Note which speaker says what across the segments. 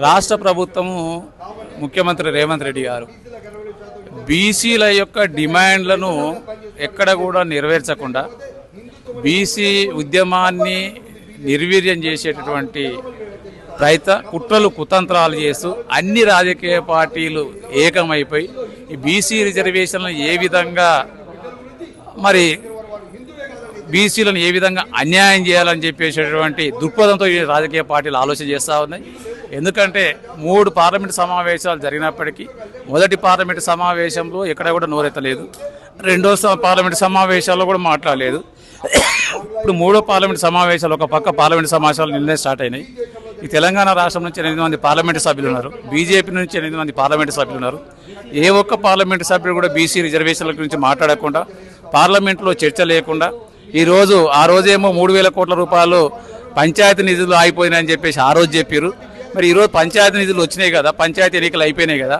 Speaker 1: రాష్ట్ర ప్రభుత్వము ముఖ్యమంత్రి రేవంత్ రెడ్డి గారు బీసీల యొక్క డిమాండ్లను ఎక్కడ కూడా నెరవేర్చకుండా బీసీ ఉద్యమాన్ని నిర్వీర్యం చేసేటటువంటి కుట్రలు కుతంత్రాలు చేస్తూ అన్ని రాజకీయ పార్టీలు ఏకమైపోయి ఈ బీసీ రిజర్వేషన్లను ఏ విధంగా మరి బీసీలను ఏ విధంగా అన్యాయం చేయాలని చెప్పేసేటువంటి దృక్పథంతో ఈ రాజకీయ పార్టీలు ఆలోచన చేస్తూ ఉన్నాయి. ఎందుకంటే 3 పార్లమెంటు సమావేశాలు జరిగినప్పటికీ మొదటి పార్లమెంటు సమావేశంలో ఎక్కడ కూడా నోరెత్తలేదు, రెండో పార్లమెంటు సమావేశాల్లో కూడా మాట్లాడలేదు. ఇప్పుడు 3వ పార్లమెంటు సమావేశాలు ఒక పక్క పార్లమెంటు సమావేశాలు నిన్నే స్టార్ట్ అయినాయి. ఈ తెలంగాణ రాష్ట్రం నుంచి 8 మంది పార్లమెంటు సభ్యులు ఉన్నారు, బీజేపీ నుంచి 8 మంది పార్లమెంటు సభ్యులు ఉన్నారు. ఏ ఒక్క పార్లమెంటు సభ్యుడు కూడా బీసీ రిజర్వేషన్ల గురించి మాట్లాడకుండా, పార్లమెంట్లో చర్చ లేకుండా ఈరోజు ఆ రోజేమో 3,000 కోట్ల రూపాయలు పంచాయతీ నిధులు అయిపోయినాయని చెప్పేసి ఆ రోజు చెప్పారు. మరి ఈరోజు పంచాయతీ నిధులు వచ్చినాయి కదా, పంచాయతీ ఎన్నికలు అయిపోయినాయి కదా,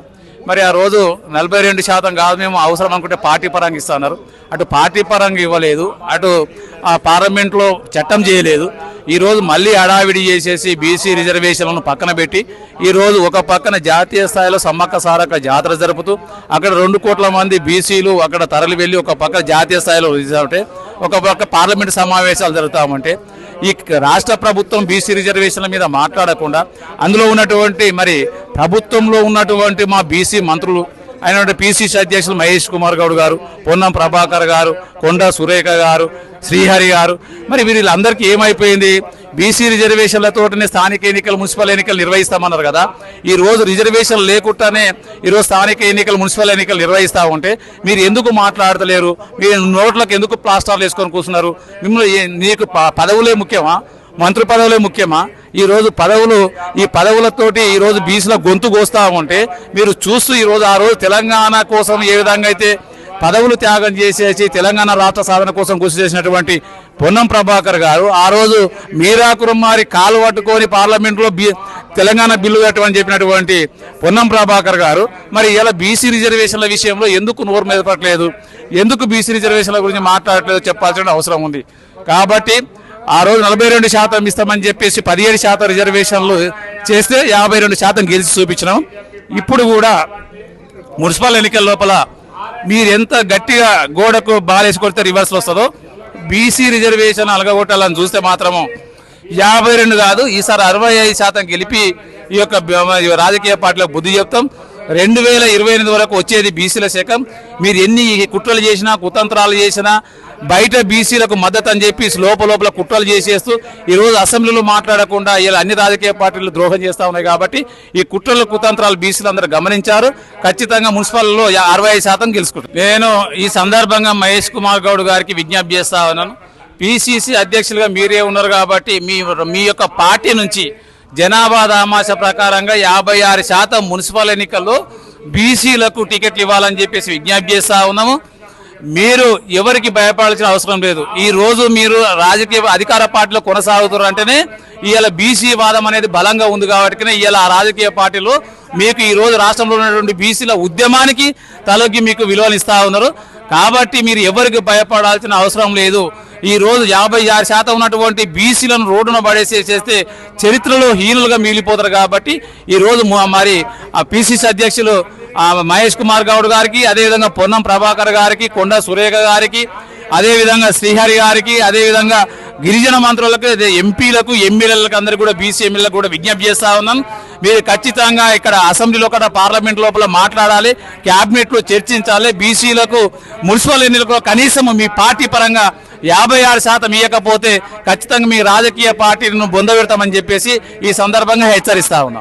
Speaker 1: మరి ఆ రోజు 42% కాదు మేము అవసరం అనుకుంటే పార్టీ పరంగా ఇస్తున్నారు. అటు పార్టీ పరంగా ఇవ్వలేదు, అటు ఆ పార్లమెంట్లో చట్టం చేయలేదు. ఈరోజు మళ్ళీ హడావిడి చేసేసి బీసీ రిజర్వేషన్లను పక్కన పెట్టి ఈరోజు ఒక పక్కన జాతీయ స్థాయిలో సమ్మక్క సారక్క జాతర జరుపుతూ అక్కడ 2 కోట్ల మంది బీసీలు అక్కడ తరలి వెళ్ళి ఒక పక్క జాతీయ స్థాయిలో ఉంటే ఒక పక్క పార్లమెంటు సమావేశాలు జరుగుతామంటే ఈ రాష్ట్ర ప్రభుత్వం బీసీ రిజర్వేషన్ల మీద మాట్లాడకుండా అందులో ఉన్నటువంటి మరి ప్రభుత్వంలో ఉన్నటువంటి మా బీసీ మంత్రులు అయినటువంటి పిసిసి అధ్యక్షులు మహేష్ కుమార్ గౌడ్ గారు, పొన్నం ప్రభాకర్ గారు, కొండా సురేఖ గారు, శ్రీహరి గారు, మరి వీళ్ళందరికీ ఏమైపోయింది? బీసీ రిజర్వేషన్లతోటనే స్థానిక ఎన్నికలు మున్సిపల్ ఎన్నికలు నిర్వహిస్తామన్నారు కదా. ఈ రోజు రిజర్వేషన్ లేకుండానే ఈరోజు స్థానిక ఎన్నికలు మున్సిపల్ ఎన్నికలు నిర్వహిస్తూ ఉంటే మీరు ఎందుకు మాట్లాడతలేరు? మీరు నోట్లకు ఎందుకు ప్లాస్టర్లు వేసుకొని కూర్చున్నారు? మిమ్మల్ని నీకు పదవులే ముఖ్యమా, మంత్రి పదవులే ముఖ్యమా? ఈరోజు ఈ పదవులతోటి ఈరోజు బీసీల గొంతు కోస్తా ఉంటే మీరు చూస్తూ ఈరోజు ఆ రోజు తెలంగాణ కోసం ఏ విధంగా అయితే పదవులు త్యాగం చేసేసి తెలంగాణ రాష్ట్ర సాధన కోసం కృషి చేసినటువంటి పొన్నం ప్రభాకర్ గారు ఆ రోజు మీరా కుమారి కాలు పట్టుకొని పార్లమెంట్లో తెలంగాణ బిల్లు కట్టమని చెప్పినటువంటి పొన్నం ప్రభాకర్ గారు మరి ఇలా బీసీ రిజర్వేషన్ల విషయంలో ఎందుకు నోరు మెదపట్లేదు, ఎందుకు బీసీ రిజర్వేషన్ల గురించి మాట్లాడట్లేదు చెప్పాల్సిన అవసరం ఉంది. కాబట్టి ఆ రోజు 42% ఇస్తామని చెప్పేసి 17% రిజర్వేషన్లు చేస్తే 52% గెలిచి చూపించినాం. ఇప్పుడు కూడా మున్సిపల్ ఎన్నికల లోపల మీరు ఎంత గట్టిగా గోడకు బాలేసి కొడితే రివర్స్లో వస్తుందో బీసీ రిజర్వేషన్ అలగగొట్టాలని చూస్తే మాత్రము 52 కాదు, ఈసారి 65% గెలిపి ఈ యొక్క రాజకీయ పార్టీలకు బుద్ధి చెప్తాం. 2028 వరకు వచ్చేది బీసీల శకం. మీరు ఎన్ని కుట్రలు చేసినా కుతంత్రాలు చేసినా బయట బీసీలకు మద్దతు అని చెప్పి లోపల కుట్రలు చేసేస్తూ ఈరోజు అసెంబ్లీలో మాట్లాడకుండా ఇలా అన్ని రాజకీయ పార్టీలు ద్రోహం చేస్తూ ఉన్నాయి. కాబట్టి ఈ కుట్రలు కుతంత్రాలు బీసీలు అందరూ గమనించారు. ఖచ్చితంగా మున్సిపల్లో 65% గెలుచుకుంటారు. నేను ఈ సందర్భంగా మహేష్ కుమార్ గౌడ్ గారికి విజ్ఞప్తి చేస్తా ఉన్నాను. పిసిసి అధ్యక్షులుగా మీరే ఉన్నారు కాబట్టి మీ యొక్క పార్టీ నుంచి జనాభా దామాష ప్రకారంగా 56% మున్సిపల్ ఎన్నికల్లో బీసీలకు టికెట్లు ఇవ్వాలని చెప్పేసి విజ్ఞప్తి చేస్తా ఉన్నాము. మీరు ఎవరికి భయపడాల్సిన అవసరం లేదు. ఈ రోజు మీరు రాజకీయ అధికార పార్టీలో కొనసాగుతారు అంటేనే ఇవాళ బీసీ వాదం అనేది బలంగా ఉంది కాబట్టి ఇవాళ ఆ రాజకీయ పార్టీలో మీకు ఈ రోజు రాష్ట్రంలో ఉన్నటువంటి బీసీల ఉద్యమానికి తలొగ్గి మీకు విలువలు ఇస్తా ఉన్నారు. కాబట్టి మీరు ఎవరికి భయపడాల్సిన అవసరం లేదు. ఈ రోజు 56% ఉన్నటువంటి బీసీలను రోడ్డున పడేసేస్తే చరిత్రలో హీనులుగా మిగిలిపోతారు. కాబట్టి ఈ రోజు మరి ఆ పిసిసి అధ్యక్షులు మహేష్ కుమార్ గౌడ్ గారికి, అదేవిధంగా పొన్నం ప్రభాకర్ గారికి, కొండా సురేఖ గారికి, అదేవిధంగా శ్రీహరి గారికి, అదేవిధంగా గిరిజన మంత్రులకు, ఎంపీలకు, ఎమ్మెల్యేలకు అందరికీ కూడా బీసీ ఎమ్మెల్యేలకు కూడా విజ్ఞప్తి చేస్తా ఉన్నాను. మీరు ఖచ్చితంగా ఇక్కడ అసెంబ్లీలో కూడా పార్లమెంట్ లోపల మాట్లాడాలి, క్యాబినెట్లో చర్చించాలి. బీసీలకు మున్సిపల్ ఎన్నికల్లో కనీసం మీ పార్టీ పరంగా 56% ఇవ్వకపోతే ఖచ్చితంగా మీ రాజకీయ పార్టీలను బొందబెడతామని చెప్పేసి ఈ సందర్భంగా హెచ్చరిస్తా ఉన్నాం.